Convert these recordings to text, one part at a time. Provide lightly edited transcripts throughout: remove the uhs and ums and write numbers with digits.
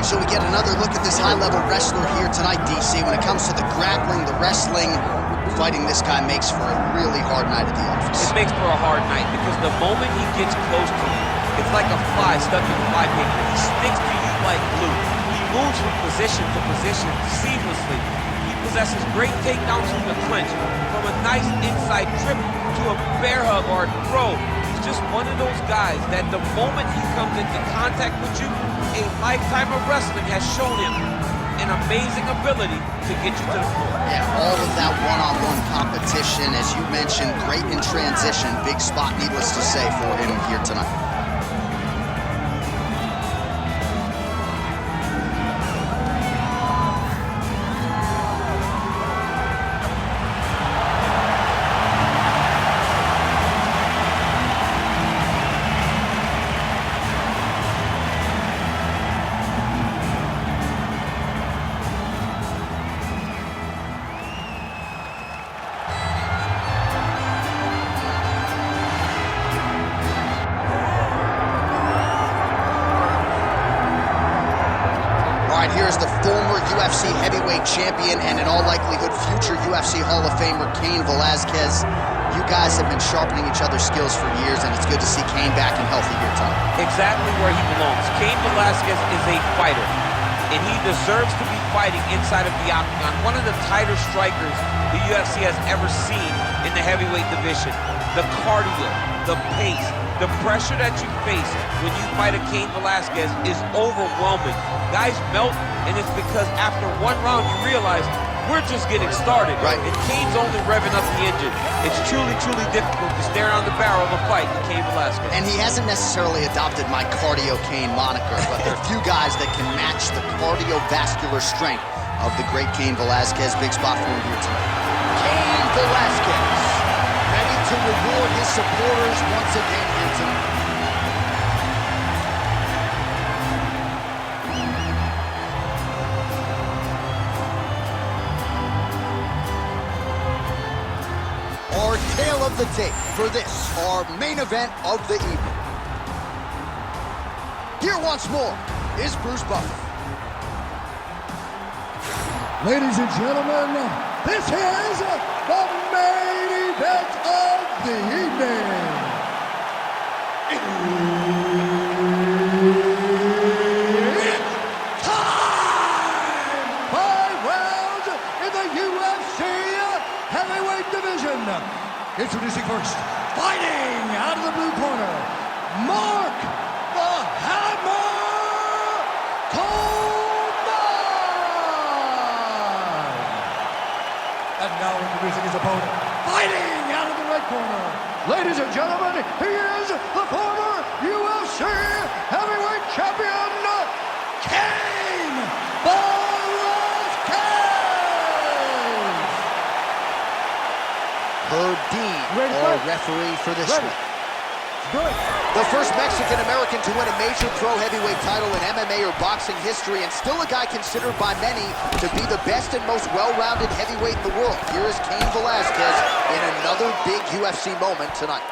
So we get another look at this high-level wrestler here tonight, DC. When it comes to the grappling, the wrestling, fighting this guy makes for a really hard night at the office. It makes for a hard night because the moment he gets close to you, it's like a fly stuck in fly paper. He sticks to you like glue. He moves from position to position seamlessly. He possesses great takedowns from the clinch, from a nice inside trip to a bear hug or a throw. He's just one of those guys that the moment he comes into contact with you, a lifetime of wrestling has shown him an amazing ability to get you to the floor. Yeah, all of that one-on-one competition, as you mentioned, great in transition. Big spot, needless to say, for him here tonight. Here's the former UFC heavyweight champion and in all likelihood future UFC Hall of Famer Cain Velasquez. You guys have been sharpening each other's skills for years, and it's good to see Cain back and healthy here tonight. Exactly where he belongs. Cain Velasquez is a fighter, and he deserves to be fighting inside of the octagon. One of the tighter strikers the UFC has ever seen in the heavyweight division. The cardio, the pace, the pressure that you face when you fight a Cain Velasquez is overwhelming. Guys melt, and it's because after one round you realize we're just getting started. Right. And Cain's only revving up the engine. It's truly, truly difficult to stare down the barrel of a fight with Cain Velasquez. And he hasn't necessarily adopted my Cardio Cain moniker, but there are few guys that can match the cardiovascular strength of the great Cain Velasquez. Big spot for him here tonight. Cain Velasquez, ready to reward his supporters once again here tonight. Our tale of the tape for this, our main event of the evening. Here once more is Bruce Buffer. Ladies and gentlemen, this is the main event of the evening. It's time! 5 rounds in the UFC heavyweight division. Introducing first, fighting out of the blue corner, Mark the Hammer Coleman! And now introducing his opponent, fighting out of the red corner. Ladies and gentlemen, he is the former UFC heavyweight champion, Cain Velasquez! Herb Dean, our referee for this one. Good. The first Mexican-American to win a major pro heavyweight title in MMA or boxing history, and still a guy considered by many to be the best and most well-rounded heavyweight in the world. Here is Cain Velasquez in another big UFC moment tonight.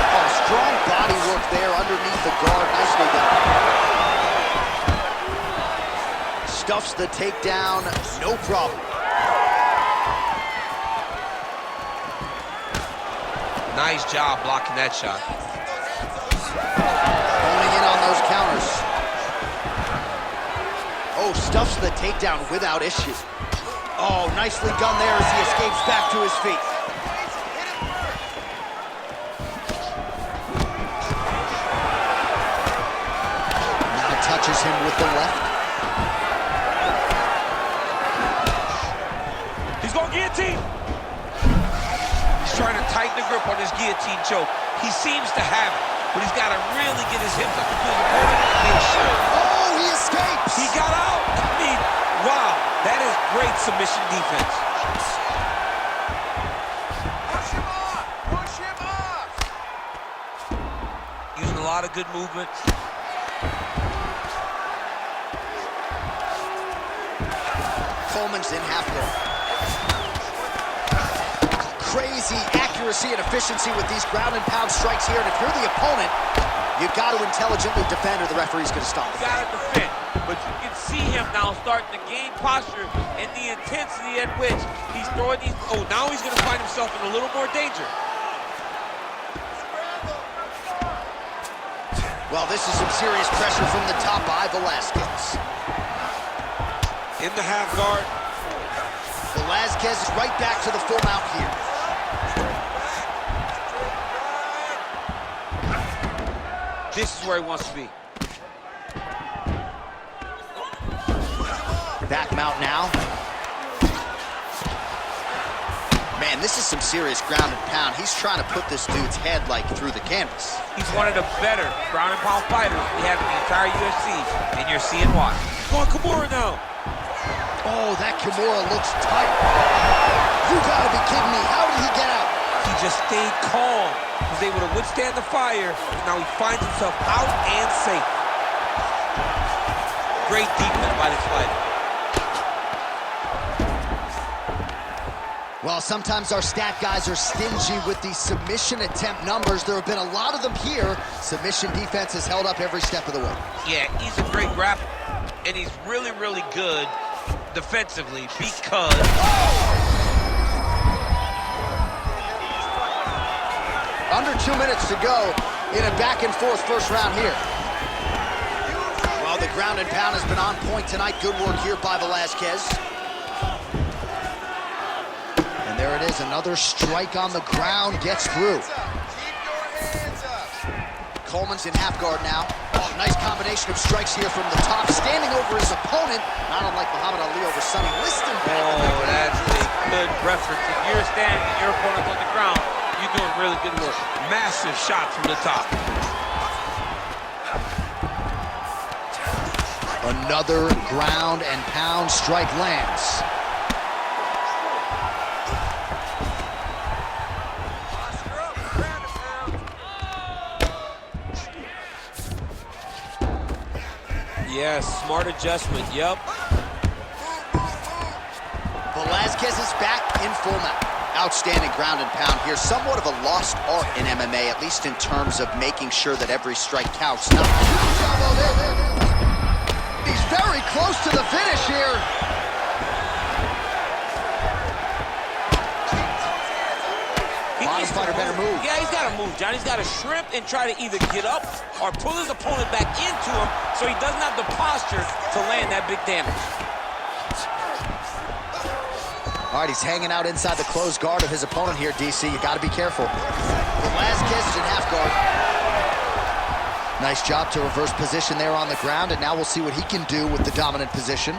Oh, strong body work there underneath the guard. Nicely done. Stuffs the takedown, no problem. Nice job blocking that shot. Honing in on those counters. Oh, stuffs the takedown without issue. Oh, nicely done there as he escapes back to his feet. Now touches him with the left. He's going guillotine. He's trying to tighten the grip on his guillotine choke. He seems to have it, but he's got to really get his hips up into his opponent. Oh, he escapes. He got out. I mean, wow, that is great submission defense. Push him off. Push him off. Using a lot of good movement. Coleman's in half guard. Crazy accuracy and efficiency with these ground and pound strikes here, and if you're the opponent, You've got to intelligently defend or the referee's going to stop it. You got to defend, but you can see him now starting to gain posture and the intensity at which he's throwing these. Oh, now he's going to find himself in a little more danger. Well, this is some serious pressure from the top by Velasquez. In the half guard. Velasquez is right back to the full mount here. This is where he wants to be. Back mount now. Man, this is some serious ground and pound. He's trying to put this dude's head like through the canvas. He's one of the better ground and pound fighters we have in the entire UFC, and you're seeing why. Go on, Kimura now. Oh, that Kimura looks tight. You gotta be kidding me. How did he get out? He just stayed calm. He was able to withstand the fire, and now he finds himself out and safe. Great defense by this fighter. Well, sometimes our stat guys are stingy with the submission attempt numbers. There have been a lot of them here. Submission defense has held up every step of the way. Yeah, he's a great grappler, and he's really, really good defensively because... Under 2 minutes to go in a back-and-forth first round here. Well, the ground and pound has been on point tonight. Good work here by Velasquez. And there it is, another strike on the ground, gets through. Coleman's in half guard now. Oh, nice combination of strikes here from the top, standing over his opponent, not unlike Muhammad Ali over Sonny Liston. Oh, that's a good reference. If you're standing and your opponent's on the ground, you're doing really good work. Massive shot from the top. Another ground and pound strike lands. Yes, smart adjustment, yep. Velasquez is back in full mount. Outstanding ground and pound here. Somewhat of a lost art in MMA, at least in terms of making sure that every strike counts. Now, he's very close to the finish here. Bottom fighter better move. Yeah, he's got to move, John. He's got to shrimp and try to either get up or pull his opponent back into him so he doesn't have the posture to land that big damage. All right, he's hanging out inside the closed guard of his opponent here, DC. You got to be careful. Velasquez is in half guard. Nice job to reverse position there on the ground, and now we'll see what he can do with the dominant position.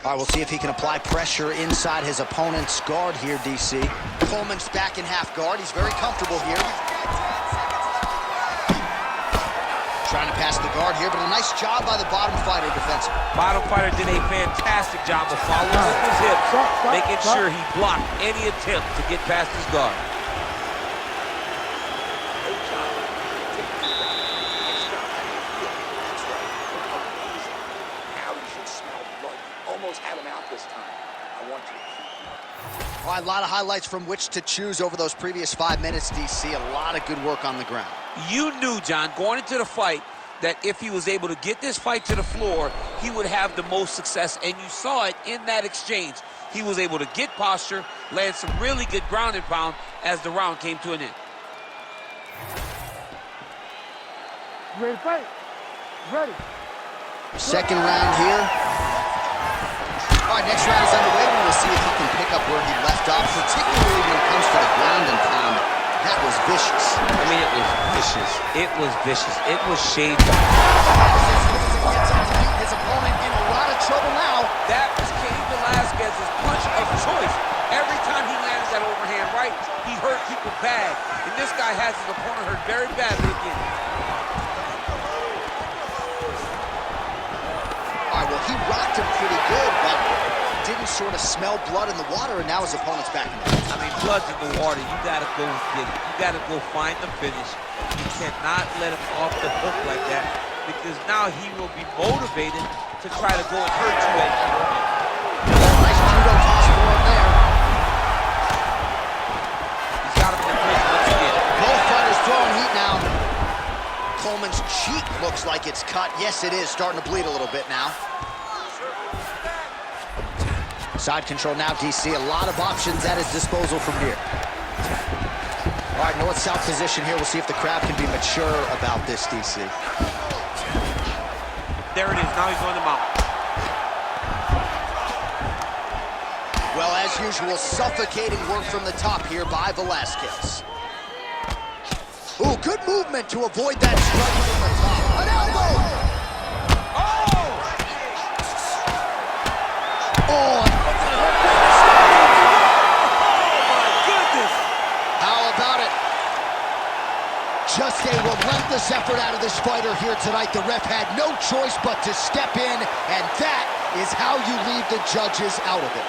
All right, we'll see if he can apply pressure inside his opponent's guard here, DC. Coleman's back in half guard. He's very comfortable here. Trying to pass the guard here, but a nice job by the bottom fighter defensively. Bottom fighter did a fantastic job of following up his hips, making sure he blocked any attempt to get past his guard. Now you should smell blood. Almost had him out this time. I want you to keep. All right, a lot of highlights from which to choose over those previous 5 minutes, DC. A lot of good work on the ground. You knew, John, going into the fight, that if he was able to get this fight to the floor, he would have the most success, and you saw it in that exchange. He was able to get posture, land some really good ground and pound as the round came to an end. You ready to fight? Ready. Second round here. All right, next round is underway. We'll see if he can pick up where he left off, particularly when it comes to the ground and pound. That was vicious. I mean, it was vicious. It was vicious. It was shade. His opponent in a lot of trouble now. That was Cain Velasquez's punch of choice. Every time he lands that overhand right, he hurt people bad. And this guy has his opponent hurt very badly again. All right, well, he rocked him pretty good, but didn't sort of smell blood in the water, and now his opponent's back in the fight. I mean, blood's in the water. You got to go get it. You got to go find the finish. You cannot let him off the hook like that, because now he will be motivated to try to go and hurt you at you. Nice judo toss for him there. He's got Coleman's cheek looks like it's cut. Yes, it is. Starting to bleed a little bit now. Side control now, DC. A lot of options at his disposal from here. All right, north-south position here. We'll see if the crowd can be mature about this, DC. There it is. Now he's on the mount. Well, as usual, suffocating work from the top here by Velasquez. Ooh, good movement to avoid that strike from the top. An elbow! Oh! Just a relentless effort out of this fighter here tonight. The ref had no choice but to step in, and that is how you leave the judges out of it.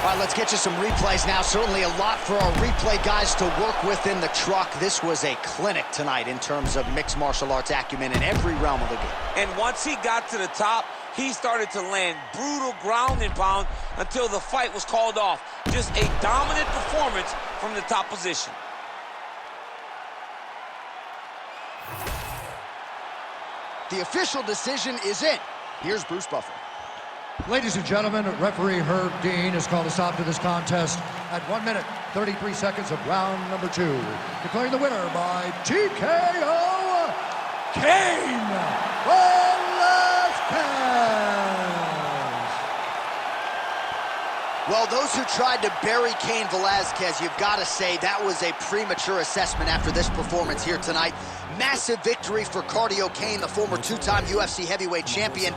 All right, let's get you some replays now. Certainly a lot for our replay guys to work with in the truck. This was a clinic tonight in terms of mixed martial arts acumen in every realm of the game. And once he got to the top, he started to land brutal ground and pound until the fight was called off. Just a dominant performance from the top position. The official decision is in. Here's Bruce Buffer. Ladies and gentlemen, referee Herb Dean has called a stop to this contest at 1 minute, 33 seconds of round number 2. Declaring the winner by TKO, Cain Velasquez. Well, those who tried to bury Cain Velasquez, you've got to say that was a premature assessment after this performance here tonight. Massive victory for Cardio Cain, the former two-time UFC heavyweight champion.